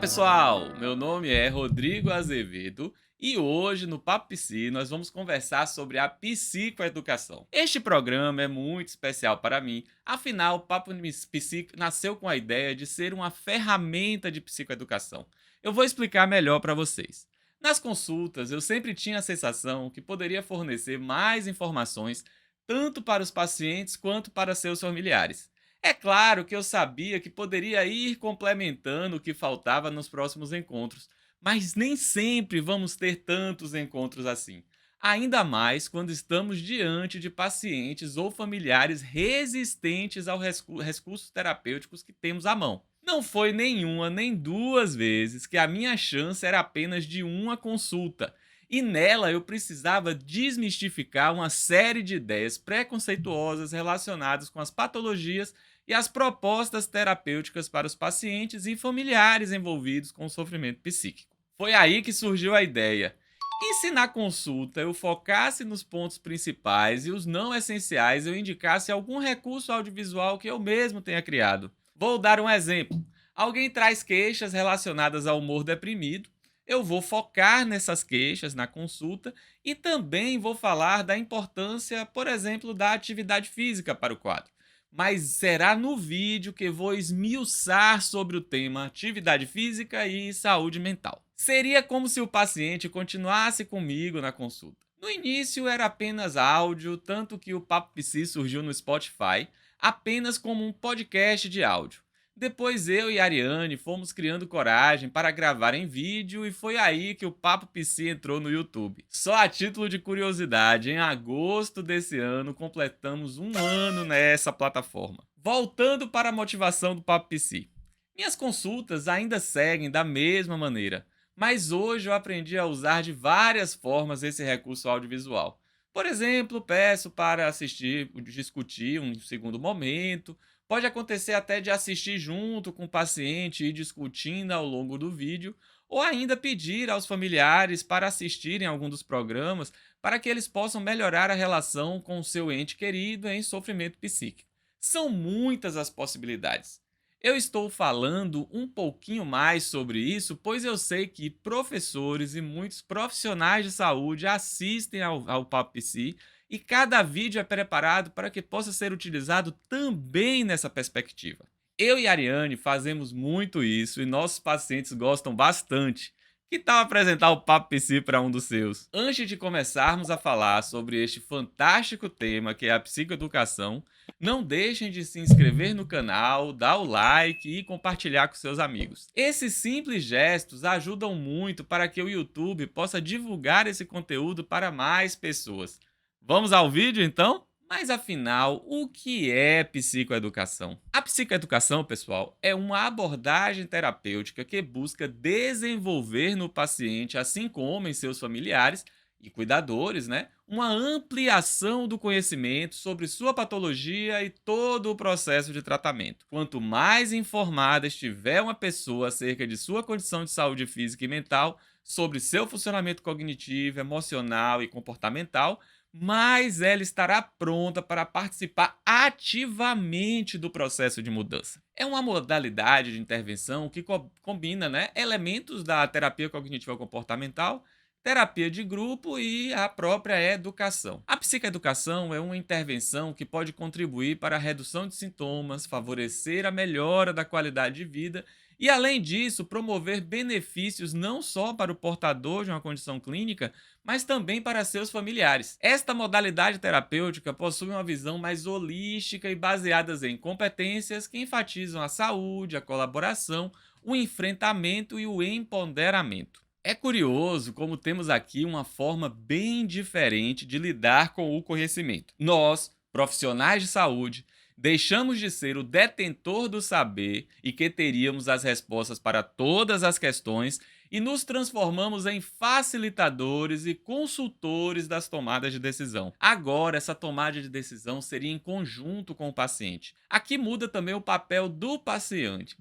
Pessoal, meu nome é Rodrigo Azevedo e hoje no Papo Psi nós vamos conversar sobre a psicoeducação. Este programa é muito especial para mim, afinal o Papo Psi nasceu com a ideia de ser uma ferramenta de psicoeducação. Eu vou explicar melhor para vocês. Nas consultas, eu sempre tinha a sensação que poderia fornecer mais informações tanto para os pacientes quanto para seus familiares. É claro que eu sabia que poderia ir complementando o que faltava nos próximos encontros, mas nem sempre vamos ter tantos encontros assim. Ainda mais quando estamos diante de pacientes ou familiares resistentes aos recursos terapêuticos que temos à mão. Não foi nenhuma nem duas vezes que a minha chance era apenas de uma consulta. E nela eu precisava desmistificar uma série de ideias preconceituosas relacionadas com as patologias e as propostas terapêuticas para os pacientes e familiares envolvidos com o sofrimento psíquico. Foi aí que surgiu a ideia. E se na consulta eu focasse nos pontos principais e os não essenciais eu indicasse algum recurso audiovisual que eu mesmo tenha criado? Vou dar um exemplo. Alguém traz queixas relacionadas ao humor deprimido. Eu vou focar nessas queixas na consulta e também vou falar da importância, por exemplo, da atividade física para o quadro. Mas será no vídeo que vou esmiuçar sobre o tema atividade física e saúde mental. Seria como se o paciente continuasse comigo na consulta. No início era apenas áudio, tanto que o Papo Psi surgiu no Spotify, apenas como um podcast de áudio. Depois eu e a Ariane fomos criando coragem para gravar em vídeo e foi aí que o Papo Psi entrou no YouTube. Só a título de curiosidade, em agosto desse ano completamos um ano nessa plataforma. Voltando para a motivação do Papo Psi. Minhas consultas ainda seguem da mesma maneira, mas hoje eu aprendi a usar de várias formas esse recurso audiovisual. Por exemplo, peço para assistir, discutir um segundo momento. Pode acontecer até de assistir junto com o paciente e discutindo ao longo do vídeo, ou ainda pedir aos familiares para assistirem algum dos programas para que eles possam melhorar a relação com o seu ente querido em sofrimento psíquico. São muitas as possibilidades. Eu estou falando um pouquinho mais sobre isso, pois eu sei que professores e muitos profissionais de saúde assistem ao Papo Psi e cada vídeo é preparado para que possa ser utilizado também nessa perspectiva. Eu e a Ariane fazemos muito isso e nossos pacientes gostam bastante. Que tal apresentar o Papo Psi para um dos seus? Antes de começarmos a falar sobre este fantástico tema que é a psicoeducação, não deixem de se inscrever no canal, dar o like e compartilhar com seus amigos. Esses simples gestos ajudam muito para que o YouTube possa divulgar esse conteúdo para mais pessoas. Vamos ao vídeo então? Mas afinal, o que é psicoeducação? A psicoeducação, pessoal, é uma abordagem terapêutica que busca desenvolver no paciente, assim como em seus familiares e cuidadores, uma ampliação do conhecimento sobre sua patologia e todo o processo de tratamento. Quanto mais informada estiver uma pessoa acerca de sua condição de saúde física e mental, sobre seu funcionamento cognitivo, emocional e comportamental, mais ela estará pronta para participar ativamente do processo de mudança. É uma modalidade de intervenção que combina, elementos da terapia cognitivo comportamental, terapia de grupo e a própria educação. A psicoeducação é uma intervenção que pode contribuir para a redução de sintomas, favorecer a melhora da qualidade de vida e, além disso, promover benefícios não só para o portador de uma condição clínica, mas também para seus familiares. Esta modalidade terapêutica possui uma visão mais holística e baseadas em competências que enfatizam a saúde, a colaboração, o enfrentamento e o empoderamento. É curioso como temos aqui uma forma bem diferente de lidar com o conhecimento. Nós, profissionais de saúde, deixamos de ser o detentor do saber e que teríamos as respostas para todas as questões e nos transformamos em facilitadores e consultores das tomadas de decisão. Agora, essa tomada de decisão seria em conjunto com o paciente. Aqui muda também o papel do paciente.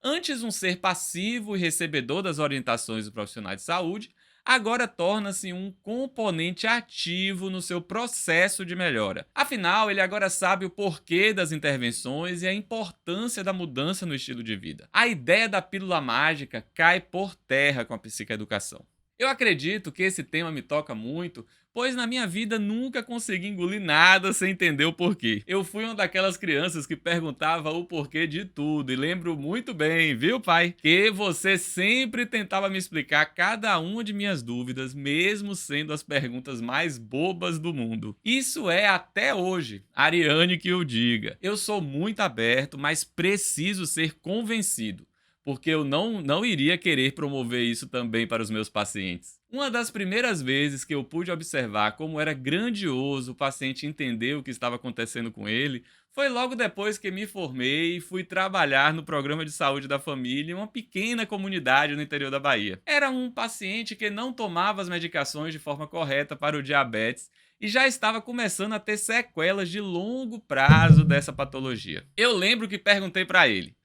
Antes um ser passivo e recebedor das orientações do profissional de saúde, agora torna-se um componente ativo no seu processo de melhora. Afinal, ele agora sabe o porquê das intervenções e a importância da mudança no estilo de vida. A ideia da pílula mágica cai por terra com a psicoeducação. Eu acredito que esse tema me toca muito, pois na minha vida nunca consegui engolir nada sem entender o porquê. Eu fui uma daquelas crianças que perguntava o porquê de tudo, e lembro muito bem, viu, pai? Que você sempre tentava me explicar cada uma de minhas dúvidas, mesmo sendo as perguntas mais bobas do mundo. Isso é até hoje, Ariane que o diga. Eu sou muito aberto, mas preciso ser convencido, porque eu não iria querer promover isso também para os meus pacientes. Uma das primeiras vezes que eu pude observar como era grandioso o paciente entender o que estava acontecendo com ele foi logo depois que me formei e fui trabalhar no programa de saúde da família em uma pequena comunidade no interior da Bahia. Era um paciente que não tomava as medicações de forma correta para o diabetes e já estava começando a ter sequelas de longo prazo dessa patologia. Eu lembro que perguntei para ele: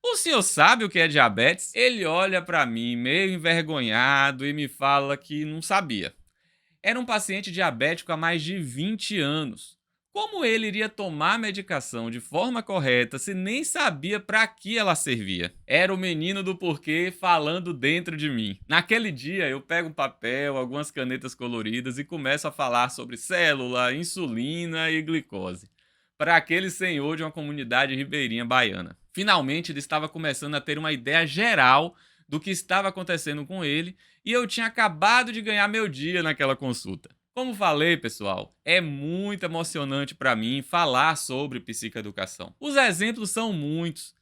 "O senhor sabe o que é diabetes?" Ele olha para mim meio envergonhado e me fala que não sabia. Era um paciente diabético há mais de 20 anos. Como ele iria tomar a medicação de forma correta se nem sabia para que ela servia? Era o menino do porquê falando dentro de mim. Naquele dia eu pego um papel, algumas canetas coloridas e começo a falar sobre célula, insulina e glicose para aquele senhor de uma comunidade ribeirinha baiana. Finalmente ele estava começando a ter uma ideia geral do que estava acontecendo com ele e eu tinha acabado de ganhar meu dia naquela consulta. Como falei, pessoal, é muito emocionante para mim falar sobre psicoeducação. Os exemplos são muitos,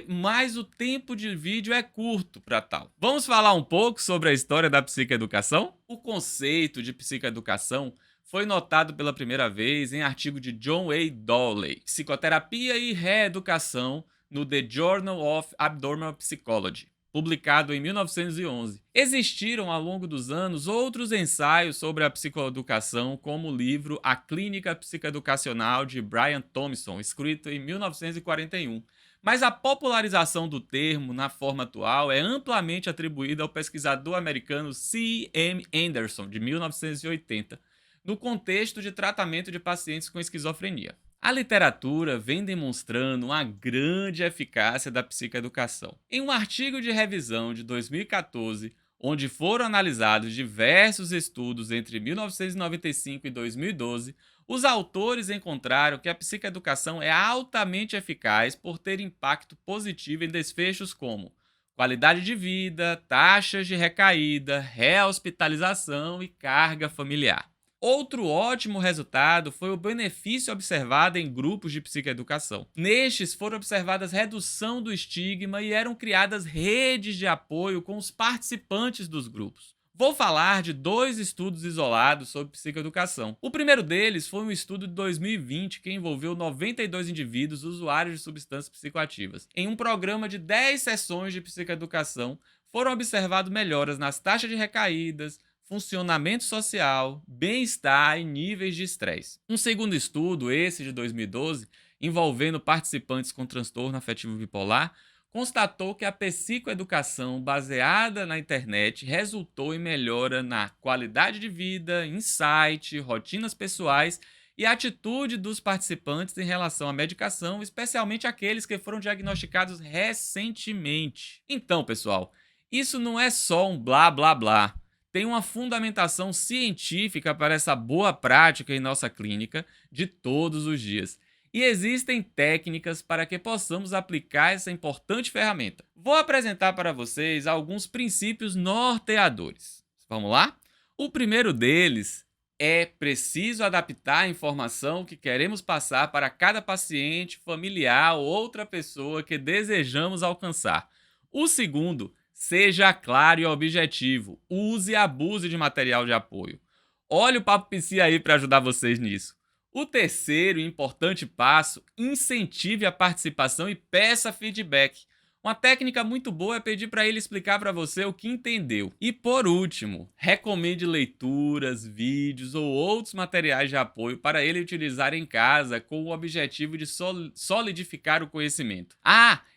mas o tempo de vídeo é curto para tal. Vamos falar um pouco sobre a história da psicoeducação? O conceito de psicoeducação foi notado pela primeira vez em artigo de John A. Dowley, Psicoterapia e Reeducação, no The Journal of Abnormal Psychology, publicado em 1911. Existiram ao longo dos anos outros ensaios sobre a psicoeducação, como o livro A Clínica Psicoeducacional de Brian Thompson, escrito em 1941. Mas a popularização do termo na forma atual é amplamente atribuída ao pesquisador americano C. M. Anderson, de 1980, no contexto de tratamento de pacientes com esquizofrenia. A literatura vem demonstrando uma grande eficácia da psicoeducação. Em um artigo de revisão de 2014, onde foram analisados diversos estudos entre 1995 e 2012, os autores encontraram que a psicoeducação é altamente eficaz por ter impacto positivo em desfechos como qualidade de vida, taxas de recaída, rehospitalização e carga familiar. Outro ótimo resultado foi o benefício observado em grupos de psicoeducação. Nestes foram observadas redução do estigma e eram criadas redes de apoio com os participantes dos grupos. Vou falar de 2 estudos isolados sobre psicoeducação. O primeiro deles foi um estudo de 2020 que envolveu 92 indivíduos usuários de substâncias psicoativas. Em um programa de 10 sessões de psicoeducação, foram observadas melhoras nas taxas de recaídas, funcionamento social, bem-estar e níveis de estresse. Um segundo estudo, esse de 2012, envolvendo participantes com transtorno afetivo bipolar, constatou que a psicoeducação baseada na internet resultou em melhora na qualidade de vida, insight, rotinas pessoais e atitude dos participantes em relação à medicação, especialmente aqueles que foram diagnosticados recentemente. Então, pessoal, isso não é só um blá blá blá. Tem uma fundamentação científica para essa boa prática em nossa clínica de todos os dias. E existem técnicas para que possamos aplicar essa importante ferramenta. Vou apresentar para vocês alguns princípios norteadores. Vamos lá? O primeiro deles é preciso adaptar a informação que queremos passar para cada paciente, familiar ou outra pessoa que desejamos alcançar. O segundo, seja claro e objetivo. Use e abuse de material de apoio. Olha o Papo Psi aí para ajudar vocês nisso. O terceiro e importante passo, incentive a participação e peça feedback. Uma técnica muito boa é pedir para ele explicar para você o que entendeu. E por último, recomende leituras, vídeos ou outros materiais de apoio para ele utilizar em casa com o objetivo de solidificar o conhecimento.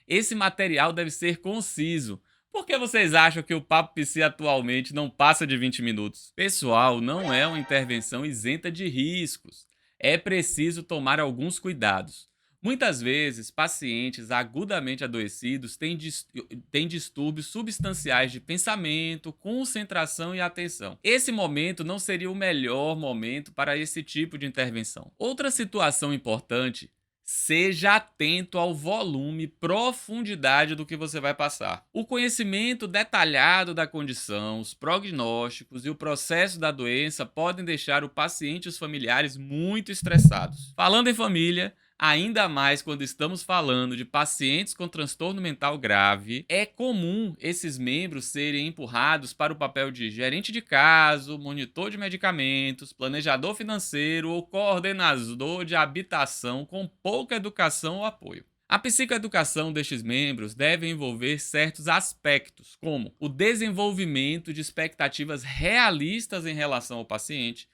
Esse material deve ser conciso. Por que vocês acham que o Papo Psi atualmente não passa de 20 minutos? Pessoal, não é uma intervenção isenta de riscos. É preciso tomar alguns cuidados. Muitas vezes, pacientes agudamente adoecidos têm distúrbios substanciais de pensamento, concentração e atenção. Esse momento não seria o melhor momento para esse tipo de intervenção. Outra situação importante: seja atento ao volume e profundidade do que você vai passar. O conhecimento detalhado da condição, os prognósticos e o processo da doença podem deixar o paciente e os familiares muito estressados. Falando em família, ainda mais quando estamos falando de pacientes com transtorno mental grave, é comum esses membros serem empurrados para o papel de gerente de caso, monitor de medicamentos, planejador financeiro ou coordenador de habitação com pouca educação ou apoio. A psicoeducação destes membros deve envolver certos aspectos, como o desenvolvimento de expectativas realistas em relação ao paciente,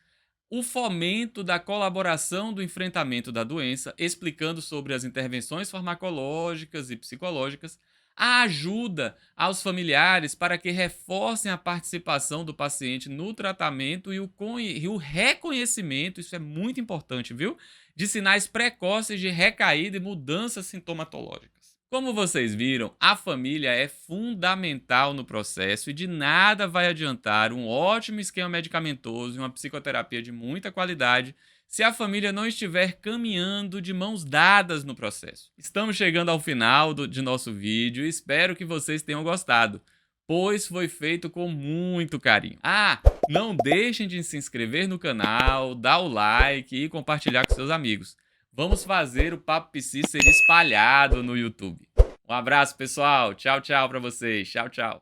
o fomento da colaboração do enfrentamento da doença, explicando sobre as intervenções farmacológicas e psicológicas, a ajuda aos familiares para que reforcem a participação do paciente no tratamento e o reconhecimento, isso é muito importante, viu? De sinais precoces de recaída e mudanças sintomatológicas. Como vocês viram, a família é fundamental no processo e de nada vai adiantar um ótimo esquema medicamentoso e uma psicoterapia de muita qualidade se a família não estiver caminhando de mãos dadas no processo. Estamos chegando ao final de nosso vídeo e espero que vocês tenham gostado, pois foi feito com muito carinho. Não deixem de se inscrever no canal, dar o like e compartilhar com seus amigos. Vamos fazer o Papo Psi ser espalhado no YouTube. Um abraço, pessoal. Tchau, tchau pra vocês. Tchau, tchau.